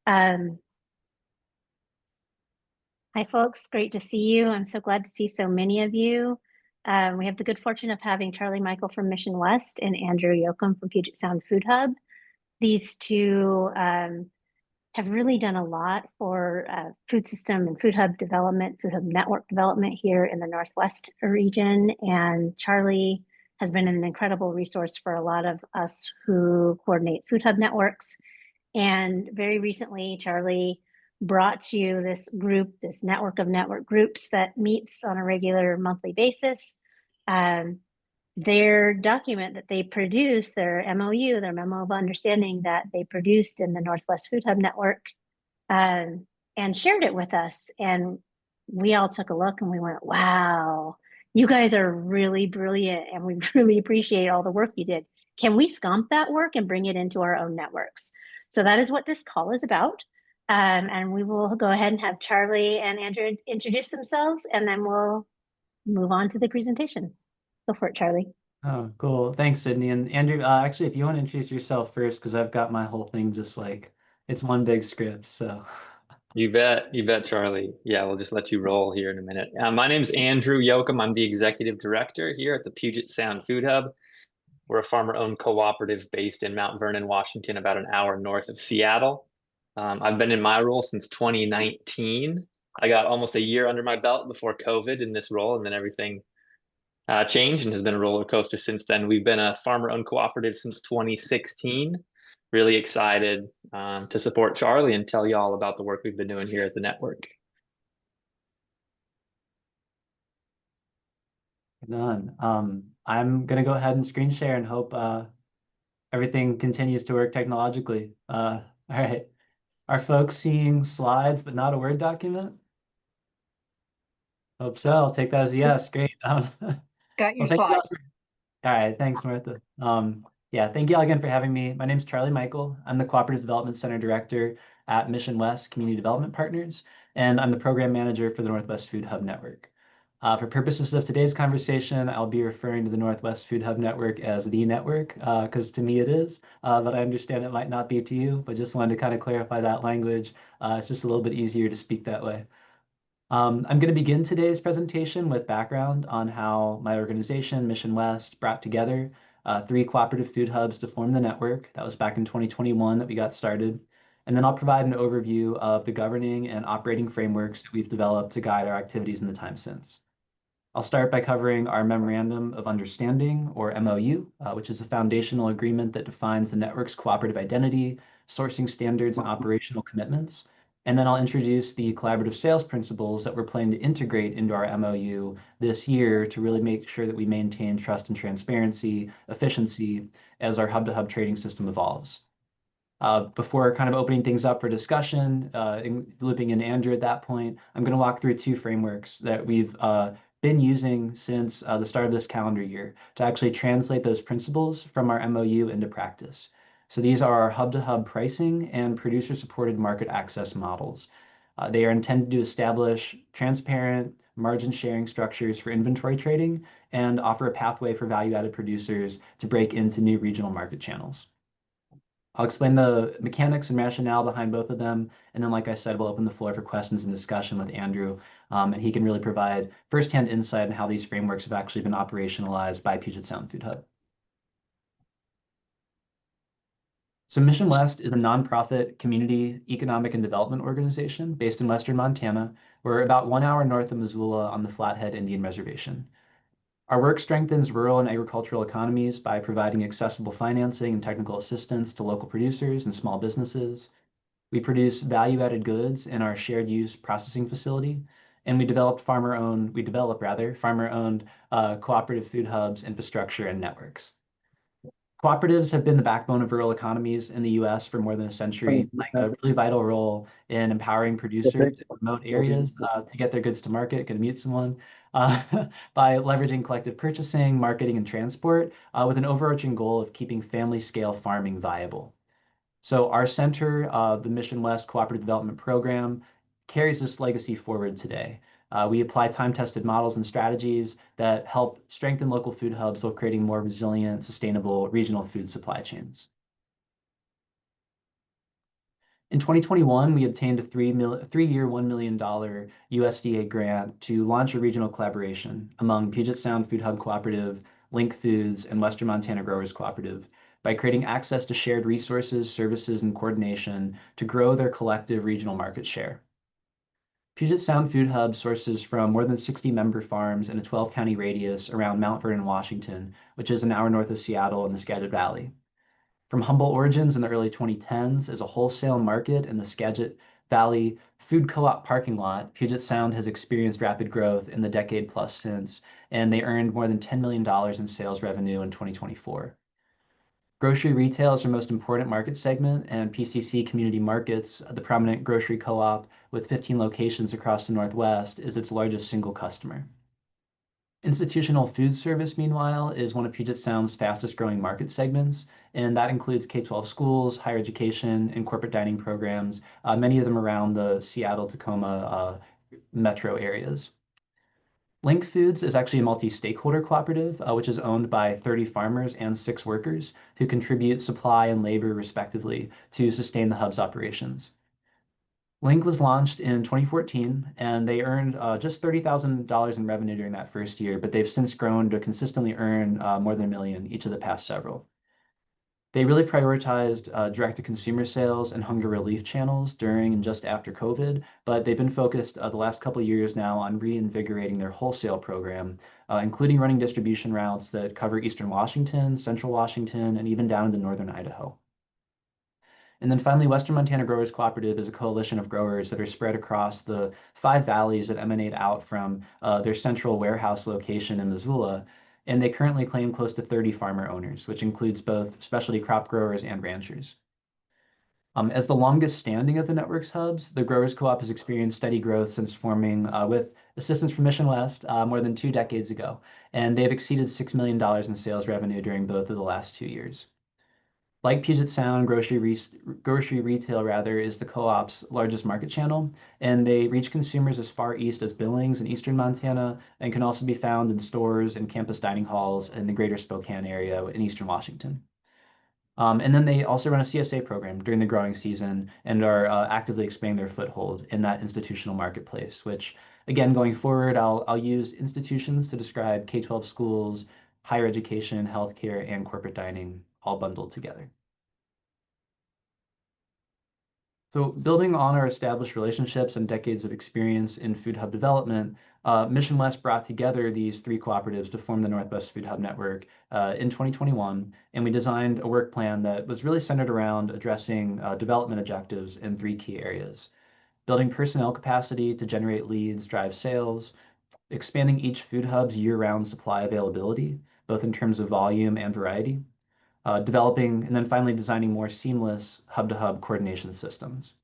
Um, Hi, folks. Great to see you. I'm so glad to see so many of you. We have the good fortune of having Charlie Michael from Mission West and Andrew Yoakum from Puget Sound Food Hub. These two have really done a lot for food system and food hub development, food hub network development here in the Northwest region. And Charlie has been an incredible resource for a lot of us who coordinate food hub networks. And very recently, Charlie brought to you this group, this network of network groups that meets on a regular monthly basis. Their document that they produced, their MOU, their memo of understanding that they produced in the Northwest Food Hub Network, and shared it with us. And we all took a look and we went, wow, you guys are really brilliant and we really appreciate all the work you did. Can we scomp that work and bring it into our own networks? So that is what this call is about. And we will go ahead and have Charlie and Andrew introduce themselves, and then we'll move on to the presentation. Go for it, Charlie. Oh, cool. Thanks, Sydney. And Andrew, actually, if you want to introduce yourself first, because I've got my whole thing just like it's one big script. So, You bet, Charlie. Yeah, we'll just let you roll here in a minute. My name's Andrew Yoakum. I'm the executive director here at the Puget Sound Food Hub. We're a farmer-owned cooperative based in Mount Vernon, Washington, about an hour north of Seattle. I've been in my role since 2019. I got almost a year under my belt before COVID in this role, and then everything changed and has been a roller coaster since then. We've been a farmer-owned cooperative since 2016. Really excited to support Charlie and tell you all about the work we've been doing here at the network. done. I'm gonna go ahead and screen share and hope everything continues to work technologically. All right. Are folks seeing slides but not a Word document? Hope so. I'll take that as a yes. Great. Got your Well, thank you all. slides. All right, thanks, Martha. Yeah, thank you all again for having me. My name is Charlie Michael. I'm the Cooperative Development Center Director at Mission West Community Development Partners, and I'm the Program Manager for the Northwest Food Hub Network. For purposes of today's conversation, I'll be referring to the Northwest Food Hub Network as the network, because to me it is, but I understand it might not be to you, but just wanted to kind of clarify that language. It's just a little bit easier to speak that way. I'm going to begin today's presentation with background on how my organization, Mission West, brought together 3 cooperative food hubs to form the network. That was back in 2021 that we got started. And then I'll provide an overview of the governing and operating frameworks that we've developed to guide our activities in the time since. I'll start by covering our Memorandum of Understanding, or MOU, which is a foundational agreement that defines the network's cooperative identity, sourcing standards, and operational commitments. And then I'll introduce the collaborative sales principles that we're planning to integrate into our MOU this year to really make sure that we maintain trust and transparency, efficiency as our hub-to-hub trading system evolves. Before kind of opening things up for discussion, looping in Andrew at that point, I'm going to walk through 2 frameworks that we've been using since the start of this calendar year to actually translate those principles from our MOU into practice. So these are our hub-to-hub pricing and producer-supported market access models. They are intended to establish transparent margin sharing structures for inventory trading and offer a pathway for value-added producers to break into new regional market channels. I'll explain the mechanics and rationale behind both of them. And then, like I said, we'll open the floor for questions and discussion with Andrew. And he can really provide firsthand insight on how these frameworks have actually been operationalized by Puget Sound Food Hub. So Mission West is a nonprofit community economic and development organization based in Western Montana. We're about 1 hour north of Missoula on the Flathead Indian Reservation. Our work strengthens rural and agricultural economies by providing accessible financing and technical assistance to local producers and small businesses. We produce value-added goods in our shared use processing facility, and we develop farmer-owned cooperative food hubs, infrastructure, and networks. Cooperatives have been the backbone of rural economies in the U.S. for more than a century, playing a really vital role in empowering producers in remote areas to get their goods to market. Gonna mute someone. By leveraging collective purchasing, marketing, and transport with an overarching goal of keeping family-scale farming viable. So our center, the Mission West Cooperative Development Program, carries this legacy forward today. We apply time-tested models and strategies that help strengthen local food hubs while creating more resilient, sustainable regional food supply chains. In 2021, we obtained a three-year, $1 million USDA grant to launch a regional collaboration among Puget Sound Food Hub Cooperative, Link Foods, and Western Montana Growers Cooperative by creating access to shared resources, services, and coordination to grow their collective regional market share. Puget Sound Food Hub sources from more than 60 member farms in a 12-county radius around Mount Vernon, Washington, which is an hour north of Seattle in the Skagit Valley. From humble origins in the early 2010s as a wholesale market in the Skagit Valley food co-op parking lot, Puget Sound has experienced rapid growth in the decade plus since, and they earned more than $10 million in sales revenue in 2024. Grocery retail is our most important market segment, and PCC Community Markets, the prominent grocery co-op with 15 locations across the Northwest, is its largest single customer. Institutional food service, meanwhile, is one of Puget Sound's fastest growing market segments, and that includes K-12 schools, higher education, and corporate dining programs, many of them around the Seattle-Tacoma metro areas. Link Foods is actually a multi-stakeholder cooperative, which is owned by 30 farmers and 6 workers who contribute supply and labor respectively to sustain the hub's operations. Link was launched in 2014, and they earned just $30,000 in revenue during that first year, but they've since grown to consistently earn more than $1 million each of the past several. They really prioritized direct-to-consumer sales and hunger relief channels during and just after COVID, but they've been focused the last couple of years now on reinvigorating their wholesale program, including running distribution routes that cover Eastern Washington, Central Washington, and even down into Northern Idaho. And then finally, Western Montana Growers Cooperative is a coalition of growers that are spread across the 5 valleys that emanate out from their central warehouse location in Missoula. And they currently claim close to 30 farmer owners, which includes both specialty crop growers and ranchers. As the longest standing of the network's hubs, the Growers Co-op has experienced steady growth since forming with assistance from Mission West more than 2 decades ago. And they've exceeded $6 million in sales revenue during both of the last 2 years. Like Puget Sound, grocery retail rather is the co-op's largest market channel, and they reach consumers as far east as Billings in eastern Montana, and can also be found in stores and campus dining halls in the greater Spokane area in eastern Washington. And then they also run a CSA program during the growing season and are actively expanding their foothold in that institutional marketplace, which, again, going forward, I'll use institutions to describe K-12 schools, higher education, healthcare, and corporate dining all bundled together. So building on our established relationships and decades of experience in food hub development, Mission West brought together these 3 cooperatives to form the Northwest Food Hub Network in 2021, and we designed a work plan that was really centered around addressing development objectives in 3 key areas: building personnel capacity to generate leads, drive sales, expanding each food hub's year-round supply availability, both in terms of volume and variety, developing, and then finally designing more seamless hub-to-hub coordination systems.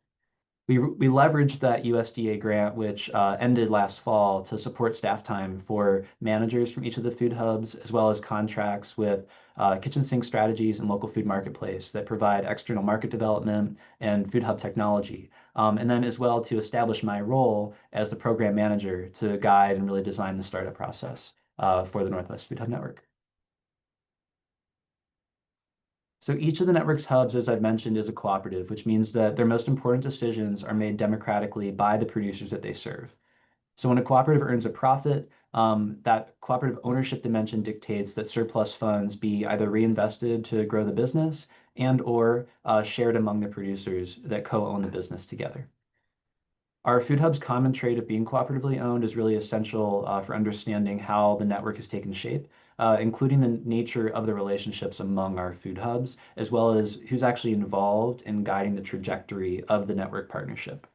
We leveraged that USDA grant, which ended last fall, to support staff time for managers from each of the food hubs, as well as contracts with Kitchen Sink Strategies and Local Food Marketplace that provide external market development and food hub technology. And then as well to establish my role as the program manager to guide and really design the startup process for the Northwest Food Hub Network. So each of the network's hubs, as I've mentioned, is a cooperative, which means that their most important decisions are made democratically by the producers that they serve. So when a cooperative earns a profit, that cooperative ownership dimension dictates that surplus funds be either reinvested to grow the business and/or shared among the producers that co-own the business together. Our food hub's common trait of being cooperatively owned is really essential for understanding how the network has taken shape, including the nature of the relationships among our food hubs, as well as who's actually involved in guiding the trajectory of the network partnership.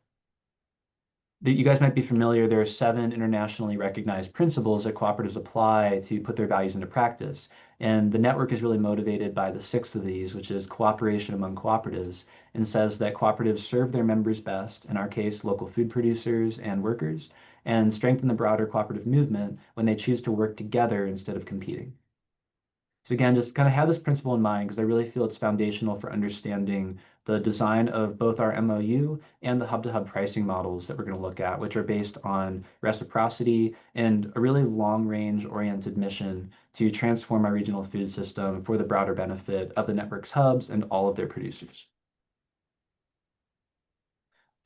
You guys might be familiar, there are 7 internationally recognized principles that cooperatives apply to put their values into practice. And the network is really motivated by the 6th of these, which is cooperation among cooperatives, and says that cooperatives serve their members best, in our case, local food producers and workers, and strengthen the broader cooperative movement when they choose to work together instead of competing. So again, just kind of have this principle in mind, because I really feel it's foundational for understanding the design of both our MOU and the hub-to-hub pricing models that we're going to look at, which are based on reciprocity and a really long-range oriented mission to transform our regional food system for the broader benefit of the network's hubs and all of their producers.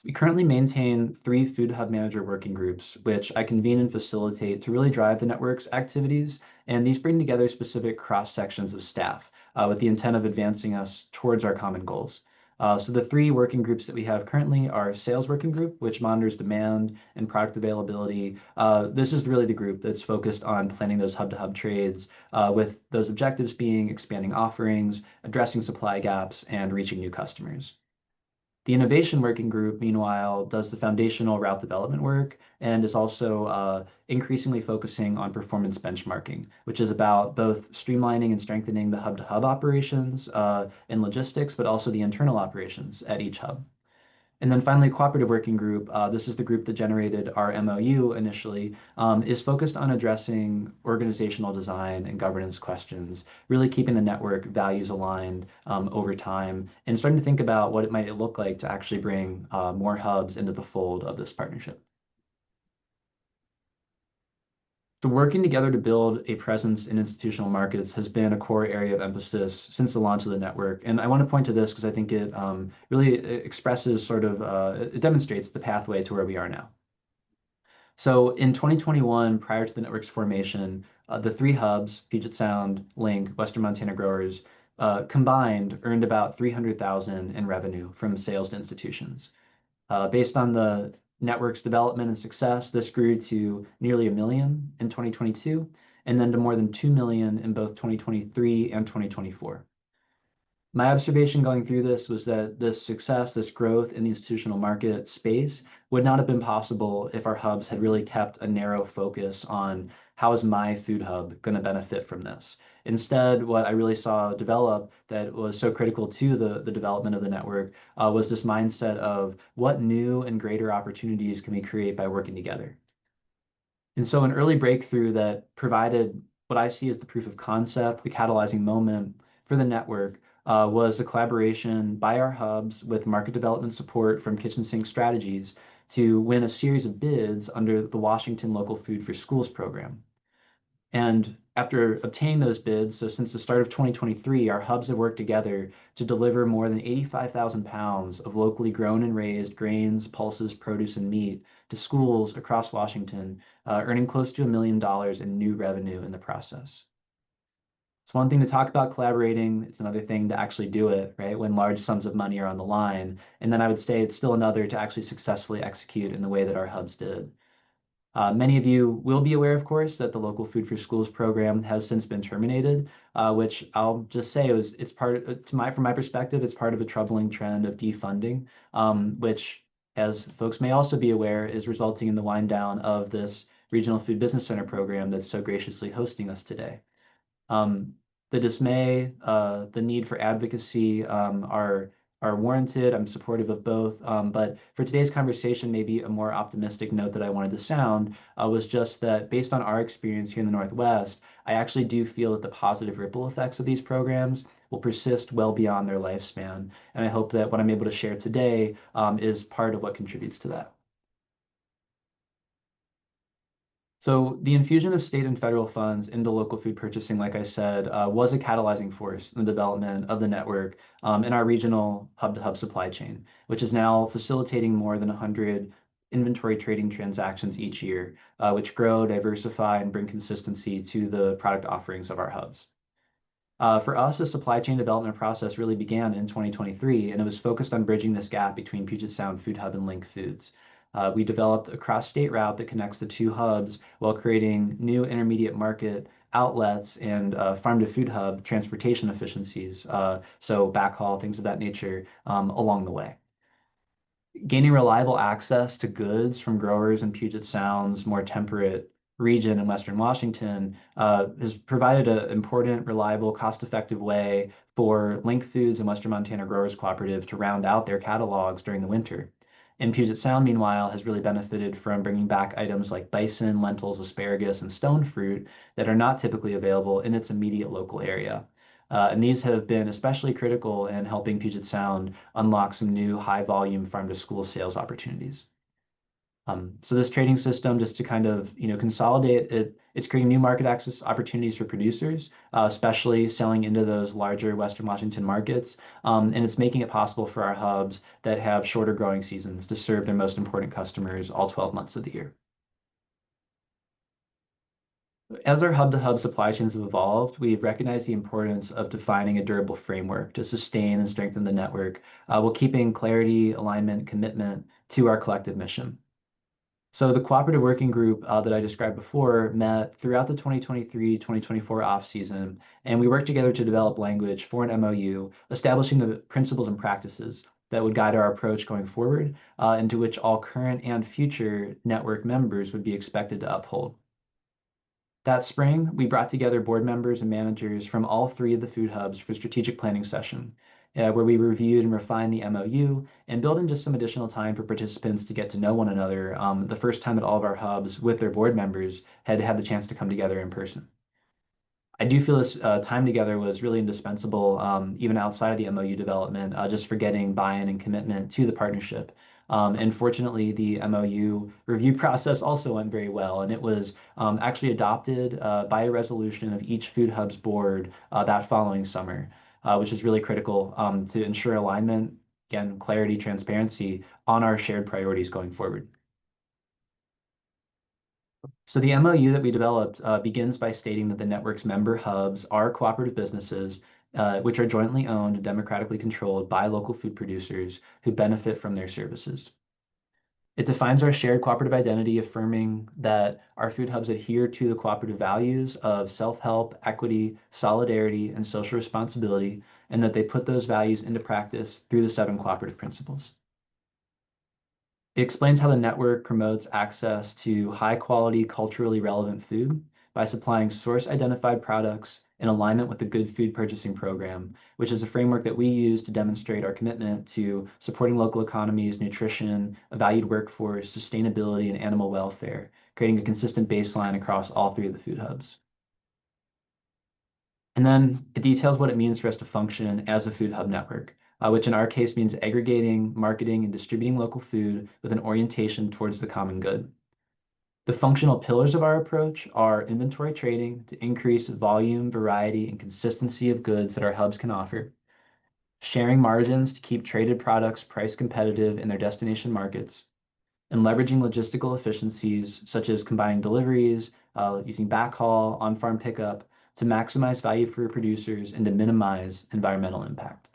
We currently maintain 3 Food Hub Manager working groups, which I convene and facilitate to really drive the network's activities. And these bring together specific cross sections of staff with the intent of advancing us towards our common goals. So the 3 working groups that we have currently are Sales Working Group, which monitors demand and product availability. This is really the group that's focused on planning those hub-to-hub trades, with those objectives being expanding offerings, addressing supply gaps, and reaching new customers. The innovation working group, meanwhile, does the foundational route development work and is also increasingly focusing on performance benchmarking, which is about both streamlining and strengthening the hub-to-hub operations and logistics, but also the internal operations at each hub. And then finally, cooperative working group, this is the group that generated our MOU initially, is focused on addressing organizational design and governance questions, really keeping the network values aligned over time, and starting to think about what it might look like to actually bring more hubs into the fold of this partnership. So working together to build a presence in institutional markets has been a core area of emphasis since the launch of the network. And I want to point to this because I think it really expresses it demonstrates the pathway to where we are now. So in 2021, prior to the network's formation, the 3 hubs, Puget Sound, Link, Western Montana Growers, combined earned about $300,000 in revenue from sales to institutions. Based on the network's development and success, this grew to nearly $1 million in 2022, and then to more than $2 million in both 2023 and 2024. My observation going through this was that this success, this growth in the institutional market space would not have been possible if our hubs had really kept a narrow focus on how is my food hub going to benefit from this. Instead, what I really saw develop that was so critical to the development of the network was this mindset of what new and greater opportunities can we create by working together. And so an early breakthrough that provided what I see as the proof of concept, the catalyzing moment for the network, was the collaboration by our hubs with market development support from Kitchen Sink Strategies to win a series of bids under the Washington Local Food for Schools program. And after obtaining those bids, so since the start of 2023, our hubs have worked together to deliver more than 85,000 pounds of locally grown and raised grains, pulses, produce, and meat to schools across Washington, earning close to $1 million in new revenue in the process. It's one thing to talk about collaborating. It's another thing to actually do it, right? When large sums of money are on the line. And then I would say it's still another to actually successfully execute in the way that our hubs did. Many of you will be aware, of course, that the Local Food for Schools program has since been terminated, which I'll just say from my perspective, it's part of a troubling trend of defunding, which, as folks may also be aware, is resulting in the wind down of this Regional Food Business Center program that's so graciously hosting us today. The dismay, the need for advocacy are warranted. I'm supportive of both. But for today's conversation, maybe a more optimistic note that I wanted to sound was just that based on our experience here in the Northwest, I actually do feel that the positive ripple effects of these programs will persist well beyond their lifespan. And I hope that what I'm able to share today is part of what contributes to that. So the infusion of state and federal funds into local food purchasing, like I said, was a catalyzing force in the development of the network in our regional hub-to-hub supply chain, which is now facilitating more than 100 inventory trading transactions each year, which grow, diversify, and bring consistency to the product offerings of our hubs. For us, the supply chain development process really began in 2023, and it was focused on bridging this gap between Puget Sound Food Hub and Link Foods. We developed a cross-state route that connects the 2 hubs while creating new intermediate market outlets and farm-to-food hub transportation efficiencies, so backhaul, things of that nature, along the way. Gaining reliable access to goods from growers in Puget Sound's more temperate region in Western Washington has provided an important, reliable, cost-effective way for Link Foods and Western Montana Growers Cooperative to round out their catalogs during the winter. And Puget Sound, meanwhile, has really benefited from bringing back items like bison, lentils, asparagus, and stone fruit that are not typically available in its immediate local area. And these have been especially critical in helping Puget Sound unlock some new high-volume farm-to-school sales opportunities. So this trading system, just to kind of consolidate it, it's creating new market access opportunities for producers, especially selling into those larger Western Washington markets, and it's making it possible for our hubs that have shorter growing seasons to serve their most important customers all 12 months of the year. As our hub-to-hub supply chains have evolved, we've recognized the importance of defining a durable framework to sustain and strengthen the network, while keeping clarity, alignment, commitment to our collective mission. So the cooperative working group that I described before met throughout the 2023-2024 off season, and we worked together to develop language for an MOU, establishing the principles and practices that would guide our approach going forward, and to which all current and future network members would be expected to uphold. That spring, we brought together board members and managers from all three of the food hubs for strategic planning session, where we reviewed and refined the MOU and built in just some additional time for participants to get to know one another, the first time that all of our hubs with their board members had had the chance to come together in person. I do feel this time together was really indispensable, even outside of the MOU development, just for getting buy-in and commitment to the partnership. And fortunately, the MOU review process also went very well, and it was actually adopted by a resolution of each Food Hub's board that following summer, which is really critical to ensure alignment, again, clarity, transparency on our shared priorities going forward. So the MOU that we developed begins by stating that the network's member hubs are cooperative businesses, which are jointly owned and democratically controlled by local food producers who benefit from their services. It defines our shared cooperative identity, affirming that our food hubs adhere to the cooperative values of self-help, equity, solidarity, and social responsibility, and that they put those values into practice through the 7 cooperative principles. It explains how the network promotes access to high-quality, culturally relevant food by supplying source-identified products in alignment with the Good Food Purchasing Program, which is a framework that we use to demonstrate our commitment to supporting local economies, nutrition, a valued workforce, sustainability, and animal welfare, creating a consistent baseline across all 3 of the food hubs. And then it details what it means for us to function as a food hub network, which in our case means aggregating, marketing, and distributing local food with an orientation towards the common good. The functional pillars of our approach are inventory trading to increase volume, variety, and consistency of goods that our hubs can offer, sharing margins to keep traded products price competitive in their destination markets, and leveraging logistical efficiencies such as combining deliveries, using backhaul, on-farm pickup to maximize value for producers and to minimize environmental impact.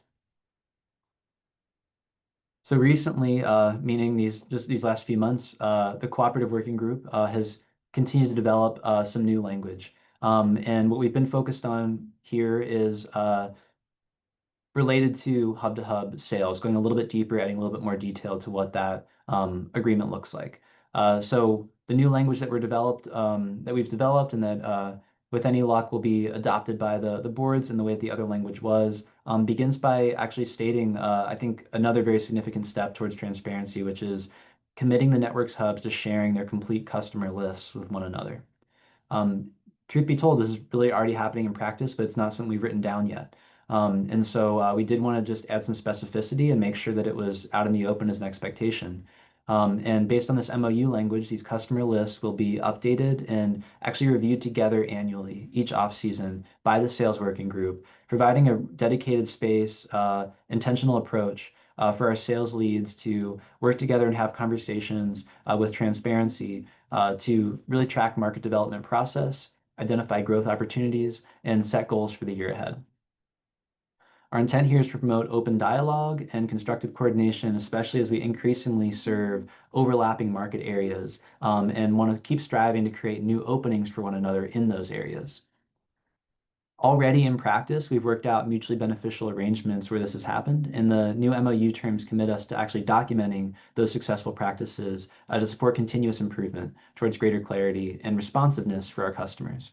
So recently, meaning these last few months, the cooperative working group has continued to develop some new language. And what we've been focused on here is related to hub-to-hub sales, going a little bit deeper, adding a little bit more detail to what that agreement looks like. So the new language that we've developed and that with any luck will be adopted by the boards in the way that the other language was, begins by actually stating, I think, another very significant step towards transparency, which is committing the network's hubs to sharing their complete customer lists with one another. Truth be told, this is really already happening in practice, but it's not something we've written down yet. And so we did want to just add some specificity and make sure that it was out in the open as an expectation. And based on this MOU language, these customer lists will be updated and actually reviewed together annually, each off-season, by the sales working group, providing a dedicated space, intentional approach for our sales leads to work together and have conversations with transparency to really track market development process, identify growth opportunities, and set goals for the year ahead. Our intent here is to promote open dialogue and constructive coordination, especially as we increasingly serve overlapping market areas and want to keep striving to create new openings for one another in those areas. Already in practice, we've worked out mutually beneficial arrangements where this has happened, and the new MOU terms commit us to actually documenting those successful practices to support continuous improvement towards greater clarity and responsiveness for our customers.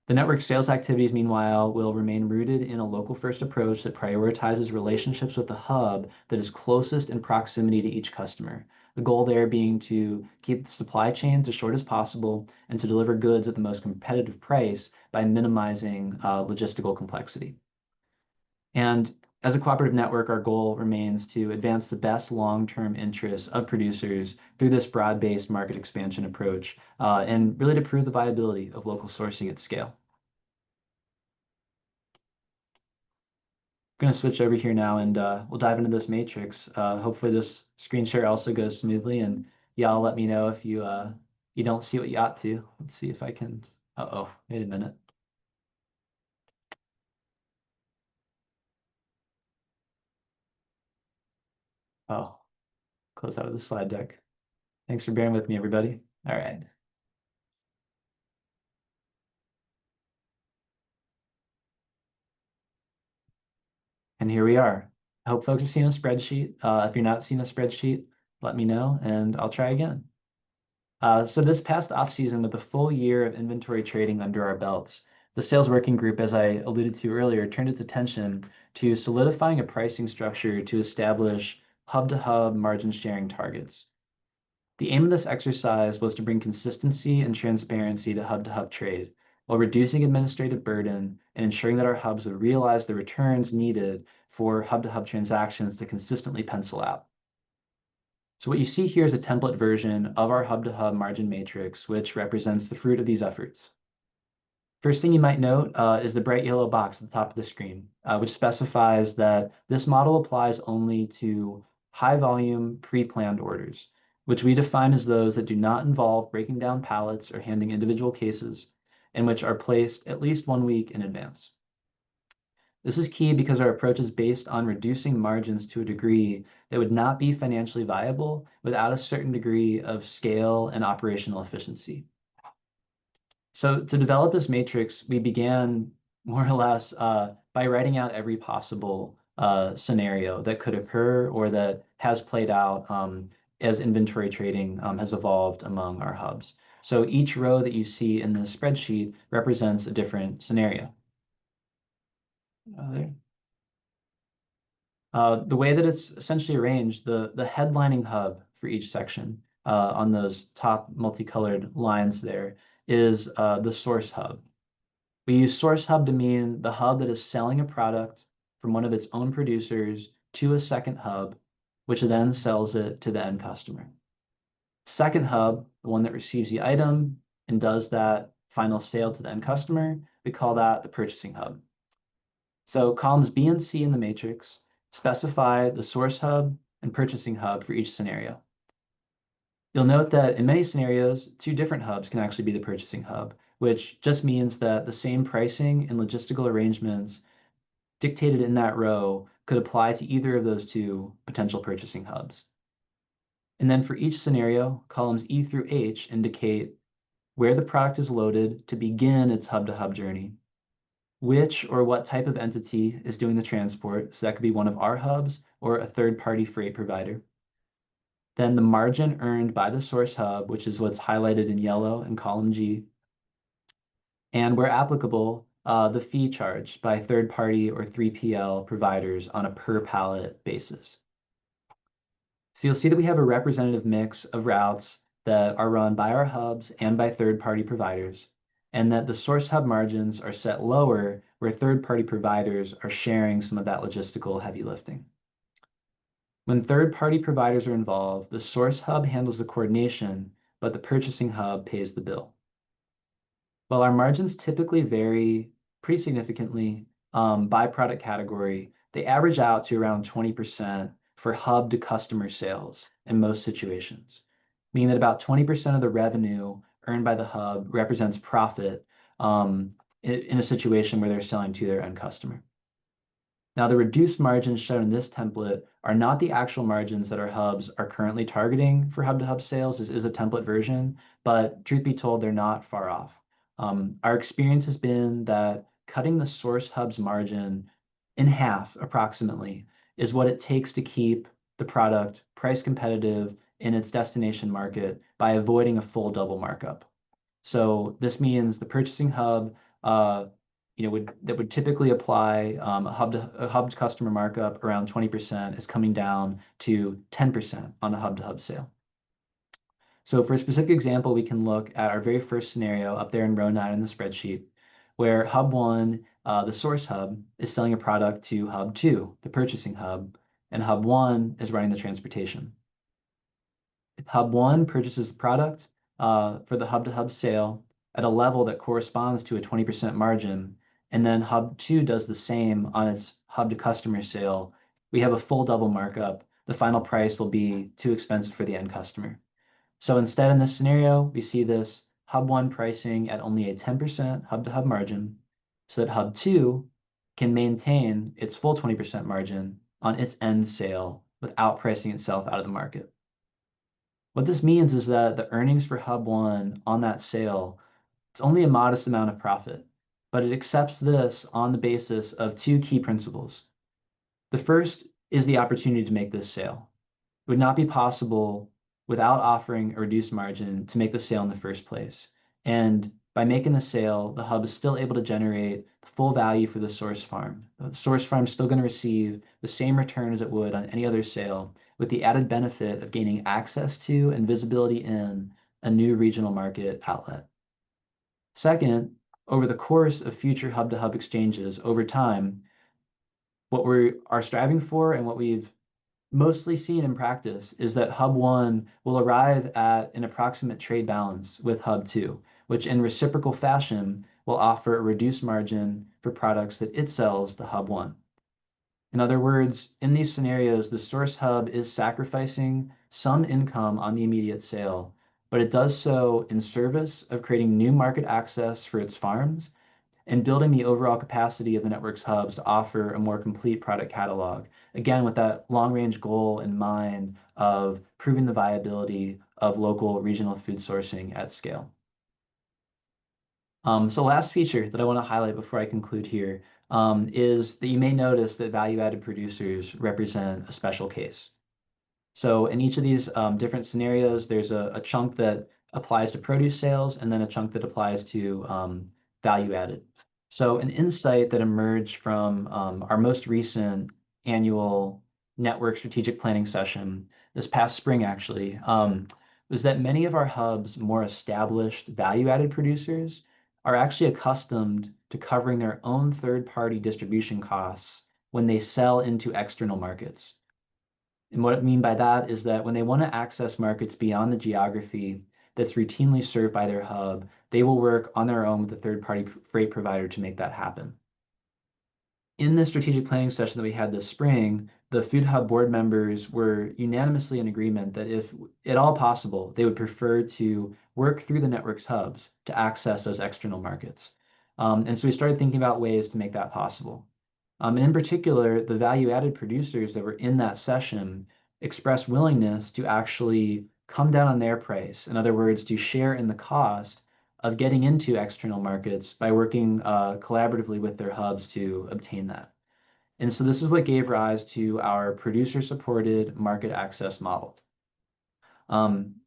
The network sales activities, meanwhile, will remain rooted in a local-first approach that prioritizes relationships with the hub that is closest in proximity to each customer. The goal there being to keep the supply chains as short as possible and to deliver goods at the most competitive price by minimizing logistical complexity. And As a cooperative network, our goal remains to advance the best long-term interests of producers through this broad-based market expansion approach, and really to prove the viability of local sourcing at scale. I'm going to switch over here now and we'll dive into this matrix. Hopefully this screen share also goes smoothly, and y'all let me know if you you don't see what you ought to. Let's see if I can. Uh-oh, wait a minute. Oh, close out of the slide deck. Thanks for bearing with me, everybody. All right. And here we are. I hope folks are seeing a spreadsheet. If you're not seeing a spreadsheet, let me know and I'll try again. So this past off season, with a full year of inventory trading under our belts, the sales working group, as I alluded to earlier, turned its attention to solidifying a pricing structure to establish hub-to-hub margin sharing targets. The aim of this exercise was to bring consistency and transparency to hub-to-hub trade, while reducing administrative burden and ensuring that our hubs would realize the returns needed for hub-to-hub transactions to consistently pencil out. So what you see here is a template version of our hub-to-hub margin matrix, which represents the fruit of these efforts. First thing you might note is the bright yellow box at the top of the screen, which specifies that this model applies only to high volume pre-planned orders, which we define as those that do not involve breaking down pallets or handing individual cases, and which are placed at least 1 week in advance. This is key because our approach is based on reducing margins to a degree that would not be financially viable without a certain degree of scale and operational efficiency. So to develop this matrix, we began more or less by writing out every possible scenario that could occur or that has played out as inventory trading has evolved among our hubs. So each row that you see in this spreadsheet represents a different scenario. The way that it's essentially arranged, the headlining hub for each section on those top multicolored lines there is the source hub. We use source hub to mean the hub that is selling a product from one of its own producers to a second hub, which then sells it to the end customer. Second hub, the one that receives the item and does that final sale to the end customer, we call that the purchasing hub. So columns B and C in the matrix specify the source hub and purchasing hub for each scenario. You'll note that in many scenarios, 2 different hubs can actually be the purchasing hub, which just means that the same pricing and logistical arrangements dictated in that row could apply to either of those 2 potential purchasing hubs. And then for each scenario, columns E through H indicate where the product is loaded to begin its hub-to-hub journey, which or what type of entity is doing the transport. So that could be one of our hubs or a third-party freight provider. Then the margin earned by the source hub, which is what's highlighted in yellow in column G. And where applicable, the fee charged by third-party or 3PL providers on a per pallet basis. So you'll see that we have a representative mix of routes that are run by our hubs and by third-party providers, and that the source hub margins are set lower where third-party providers are sharing some of that logistical heavy lifting. When third-party providers are involved, the source hub handles the coordination, but the purchasing hub pays the bill. While our margins typically vary pretty significantly by product category, they average out to around 20% for hub to customer sales in most situations, meaning that about 20% of the revenue earned by the hub represents profit in a situation where they're selling to their end customer. Now, the reduced margins shown in this template are not the actual margins that our hubs are currently targeting for hub-to-hub sales. This is a template version, but truth be told, they're not far off. Our experience has been that cutting the source hub's margin in half approximately is what it takes to keep the product price competitive in its destination market by avoiding a full double markup. So this means the purchasing hub would typically apply a hub to customer markup around 20% is coming down to 10% on a hub-to-hub sale. So for a specific example, we can look at our very first scenario up there in row 9 in the spreadsheet, where hub 1 the source hub is selling a product to hub 2, the purchasing hub, and hub 1 is running the transportation. If hub 1 purchases the product for the hub-to-hub sale at a level that corresponds to a 20% margin, and then hub 2 does the same on its hub-to-customer sale, we have a full double markup. The final price will be too expensive for the end customer. So instead, in this scenario, we see this hub 1 pricing at only a 10% hub-to-hub margin, so that hub 2 can maintain its full 20% margin on its end sale without pricing itself out of the market. What this means is that the earnings for hub 1 on that sale, it's only a modest amount of profit, but it accepts this on the basis of 2 key principles. The first is the opportunity to make this sale. It would not be possible without offering a reduced margin to make the sale in the first place. And by making the sale, the hub is still able to generate the full value for the source farm. The source farm is still going to receive the same return as it would on any other sale, with the added benefit of gaining access to and visibility in a new regional market outlet. Second, over the course of future hub-to-hub exchanges over time, what we are striving for and what we've mostly seen in practice is that hub 1 will arrive at an approximate trade balance with hub 2, which in reciprocal fashion will offer a reduced margin for products that it sells to hub 1. In other words, in these scenarios, the source hub is sacrificing some income on the immediate sale, but it does so in service of creating new market access for its farms and building the overall capacity of the network's hubs to offer a more complete product catalog. Again, with that long-range goal in mind of proving the viability of local regional food sourcing at scale. So last feature that I want to highlight before I conclude here is that you may notice that value-added producers represent a special case. So in each of these different scenarios, there's a chunk that applies to produce sales and then a chunk that applies to value-added. So an insight that emerged from our most recent annual network strategic planning session this past spring, actually, was that many of our hub's more established value-added producers are actually accustomed to covering their own third-party distribution costs when they sell into external markets. And what I mean by that is that when they want to access markets beyond the geography that's routinely served by their hub, they will work on their own with a third-party freight provider to make that happen. In the strategic planning session that we had this spring, the Food Hub board members were unanimously in agreement that if at all possible, they would prefer to work through the network's hubs to access those external markets. And so we started thinking about ways to make that possible. And in particular, the value-added producers that were in that session expressed willingness to actually come down on their price. In other words, to share in the cost of getting into external markets by working collaboratively with their hubs to obtain that. And so this is what gave rise to our producer-supported market access model.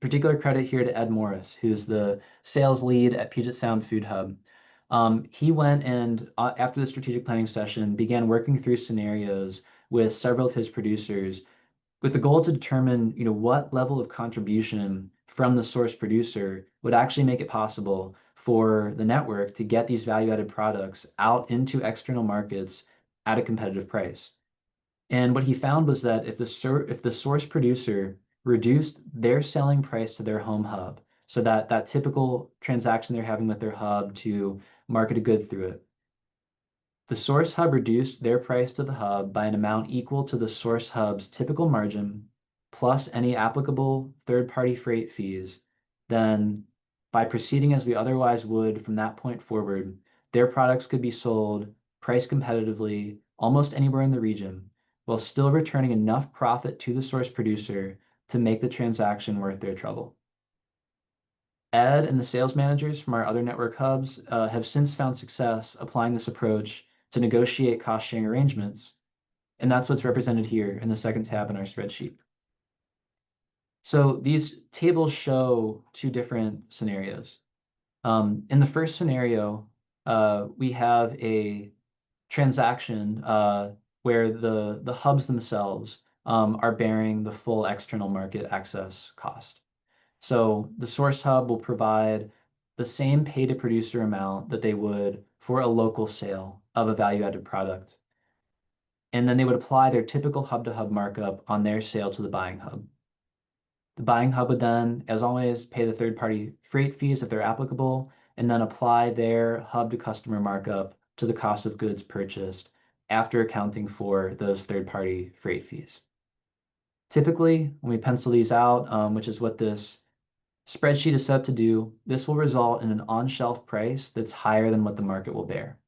Particular credit here to Ed Morris, who's the sales lead at Puget Sound Food Hub. He went and after the strategic planning session, began working through scenarios with several of his producers with the goal to determine, what level of contribution from the source producer would actually make it possible for the network to get these value-added products out into external markets at a competitive price. And what he found was that if the source producer reduced their selling price to their home hub, so that typical transaction they're having with their hub to market a good through it, the source hub reduced their price to the hub by an amount equal to the source hub's typical margin plus any applicable third-party freight fees, then by proceeding as we otherwise would from that point forward, their products could be sold priced competitively almost anywhere in the region while still returning enough profit to the source producer to make the transaction worth their trouble. Ed and the sales managers from our other network hubs have since found success applying this approach to negotiate cost-sharing arrangements, and that's what's represented here in the second tab in our spreadsheet. So these tables show two different scenarios. In the first scenario, we have a transaction where the hubs themselves are bearing the full external market access cost. So the source hub will provide the same pay to producer amount that they would for a local sale of a value-added product. And then they would apply their typical hub-to-hub markup on their sale to the buying hub. The buying hub would then, as always, pay the third-party freight fees if they're applicable, and then apply their hub-to-customer markup to the cost of goods purchased after accounting for those third-party freight fees. Typically, when we pencil these out, which is what this spreadsheet is set to do, this will result in an on-shelf price that's higher than what the market will bear.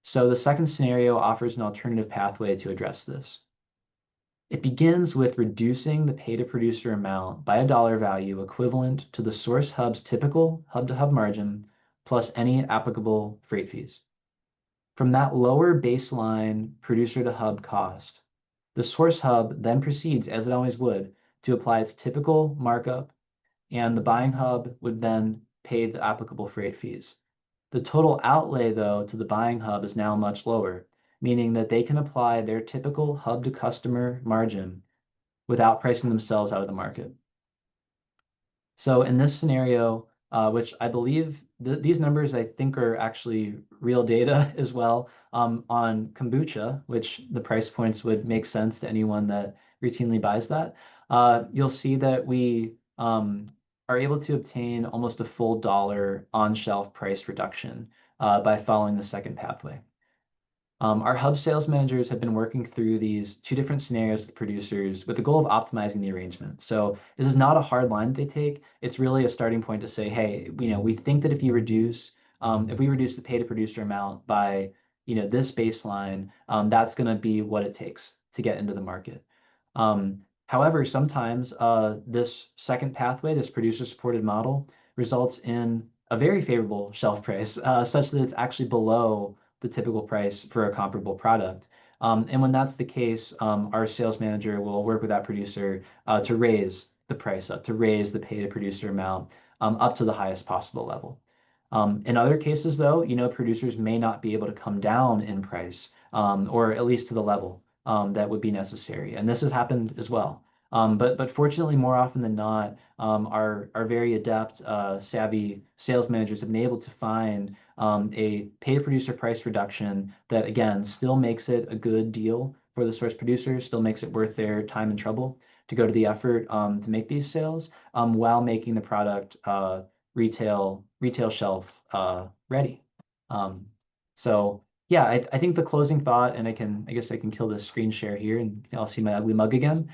So the second scenario offers an alternative pathway to address this. It begins with reducing the pay-to-producer amount by a dollar value equivalent to the source hub's typical hub-to-hub margin plus any applicable freight fees. From that lower baseline producer-to-hub cost, the source hub then proceeds, as it always would, to apply its typical markup, and the buying hub would then pay the applicable freight fees. The total outlay, though, to the buying hub is now much lower, meaning that they can apply their typical hub-to-customer margin without pricing themselves out of the market. So in this scenario, which I believe these numbers I think are actually real data as well, on kombucha, which the price points would make sense to anyone that routinely buys that, you'll see that we are able to obtain almost a full $1 on-shelf price reduction by following the second pathway. Our hub sales managers have been working through these two different scenarios with producers with the goal of optimizing the arrangement. So this is not a hard line that they take. It's really a starting point to say, hey, we think that if we reduce the pay to producer amount by, this baseline, that's going to be what it takes to get into the market. However, sometimes this second pathway, this producer supported model, results in a very favorable shelf price, such that it's actually below the typical price for a comparable product. And when that's the case, our sales manager will work with that producer to raise the price up, to raise the pay to producer amount up to the highest possible level. In other cases, though, producers may not be able to come down in price, or at least to the level that would be necessary. And this has happened as well. But fortunately, more often than not, our very adept, savvy sales managers have been able to find a pay-to-producer price reduction that, again, still makes it a good deal for the source producer, still makes it worth their time and trouble to go to the effort to make these sales, while making the product retail shelf ready. So yeah, I think the closing thought, and I guess I can kill this screen share here and I'll see my ugly mug again,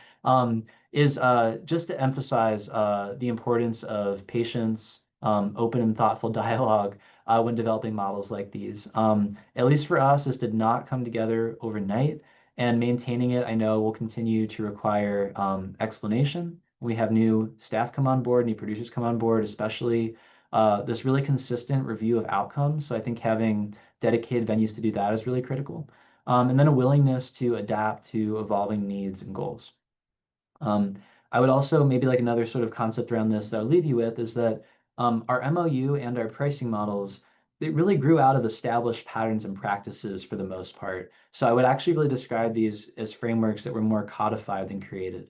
is just to emphasize the importance of patience, open and thoughtful dialogue when developing models like these. At least for us, this did not come together overnight, and maintaining it, I know, will continue to require explanation. We have new staff come on board, new producers come on board, especially this really consistent review of outcomes. So I think having dedicated venues to do that is really critical. And then a willingness to adapt to evolving needs and goals. I would also maybe like another sort of concept around this that I'll leave you with is that our MOU and our pricing models, they really grew out of established patterns and practices for the most part. So I would actually really describe these as frameworks that were more codified than created.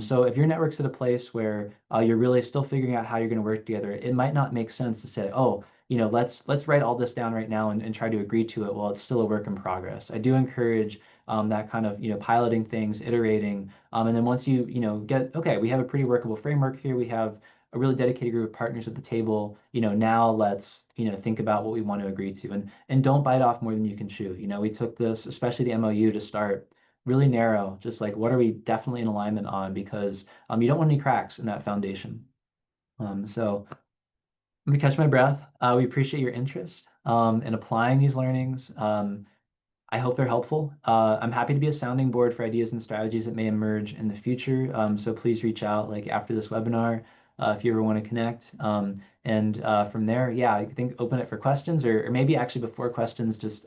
So if your network's at a place where you're really still figuring out how you're going to work together, it might not make sense to say, oh, let's write all this down right now and try to agree to it while it's still a work in progress. I do encourage that kind of piloting things, iterating, and then once you get, okay, we have a pretty workable framework here, we have a really dedicated group of partners at the table, now let's think about what we want to agree to, and don't bite off more than you can chew. We took this, especially the MOU, to start really narrow, just like what are we definitely in alignment on, because you don't want any cracks in that foundation. So let me catch my breath. We appreciate your interest in applying these learnings. I hope they're helpful. I'm happy to be a sounding board for ideas and strategies that may emerge in the future. So please reach out like after this webinar if you ever want to connect. And from there, yeah, I think open it for questions, or maybe actually before questions, just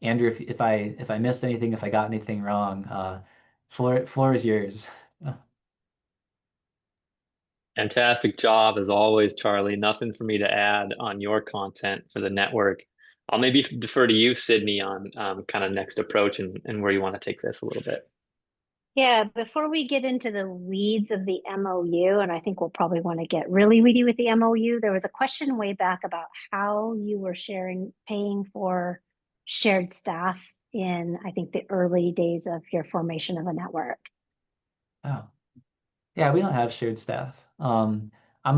Andrew, if I missed anything, if I got anything wrong, floor is yours. Fantastic job as always, Charlie. Nothing for me to add on your content for the network. I'll maybe defer to you, Sydney, on kind of next approach and where you want to take this a little bit. Yeah, before we get into the weeds of the MOU, and I think we'll probably want to get really weedy with the MOU, there was a question way back about how you were paying for shared staff in, I think, the early days of your formation of a network. Oh, yeah, we don't have shared staff. I'm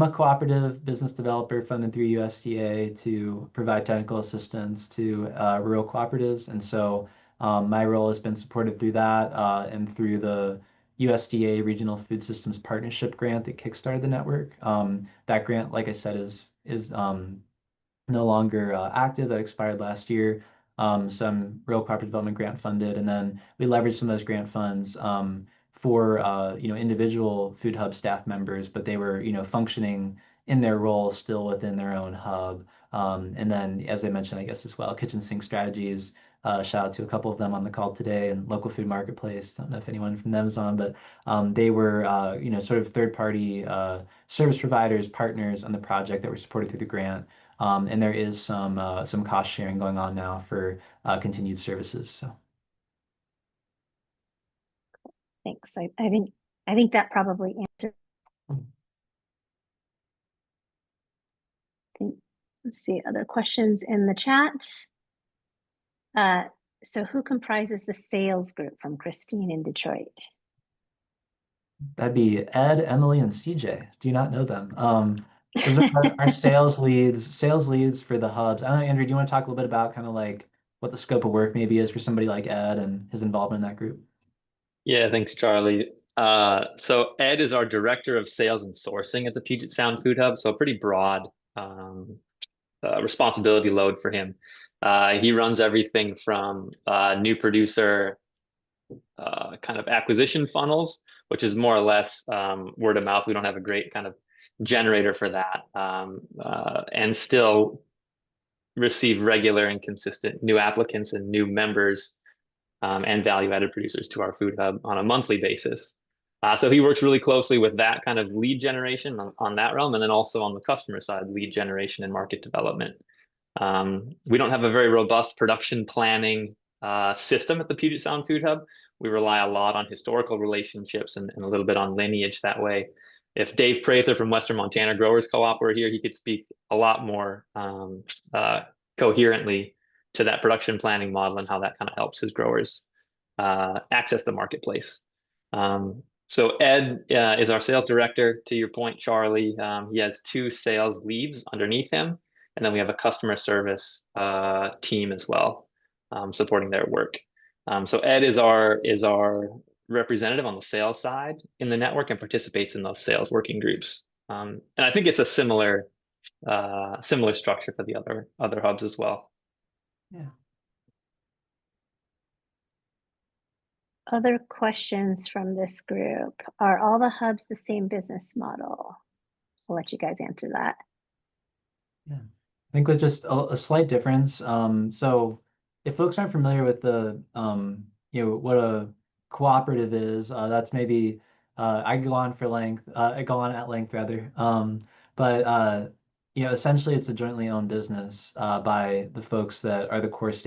a cooperative business developer funded through USDA to provide technical assistance to rural cooperatives. And so my role has been supported through that and through the USDA Regional Food Systems Partnership Grant that kickstarted the network. That grant, like I said, is no longer active. That expired last year. Some rural cooperative development grant funded, and then we leveraged some of those grant funds for individual Food Hub staff members, but they were functioning in their role still within their own hub. And then, as I mentioned, I guess as well, Kitchen Sink Strategies. Shout out to a couple of them on the call today, and Local Food Marketplace. Don't know if anyone from them is on, but they were sort of third-party service providers, partners on the project that were supported through the grant. And there is some cost sharing going on now for continued services. So Thanks. I think that probably answered. Let's see, other questions in the chat. So who comprises the sales group from Christine in Detroit? that'd be Ed, Emily, and CJ. Do you not know them? Those are our sales leads for the hubs. I don't know, Andrew, do you want to talk a little bit about kind of like what the scope of work maybe is for somebody like Ed and his involvement in that group? Yeah, thanks, Charlie. So Ed is our director of sales and sourcing at the Puget Sound Food Hub, so a pretty broad responsibility load for him. He runs everything from new producer kind of acquisition funnels, which is more or less word of mouth. We don't have a great kind of generator for that, and still receive regular and consistent new applicants and new members and value-added producers to our food hub on a monthly basis. So he works really closely with that kind of lead generation on that realm, and then also on the customer side, lead generation and market development. We don't have a very robust production planning system at the Puget Sound Food Hub. We rely a lot on historical relationships and a little bit on lineage that way. If Dave Prather from Western Montana Growers Co-op were here, he could speak a lot more coherently to that production planning model and how that kind of helps his growers access the marketplace. So Ed is our sales director. To your point, Charlie, he has 2 sales leads underneath him, and then we have a customer service team as well, supporting their work. So Ed is our representative on the sales side in the network and participates in those sales working groups. And I think it's a similar structure for the other hubs as well. Yeah. Other questions from this group. Are all the hubs the same business model? I'll let you guys answer that. Yeah, I think with just a slight difference. So if folks aren't familiar with the what a cooperative is, that's maybe I go on at length rather. But essentially it's a jointly owned business by the folks that are the core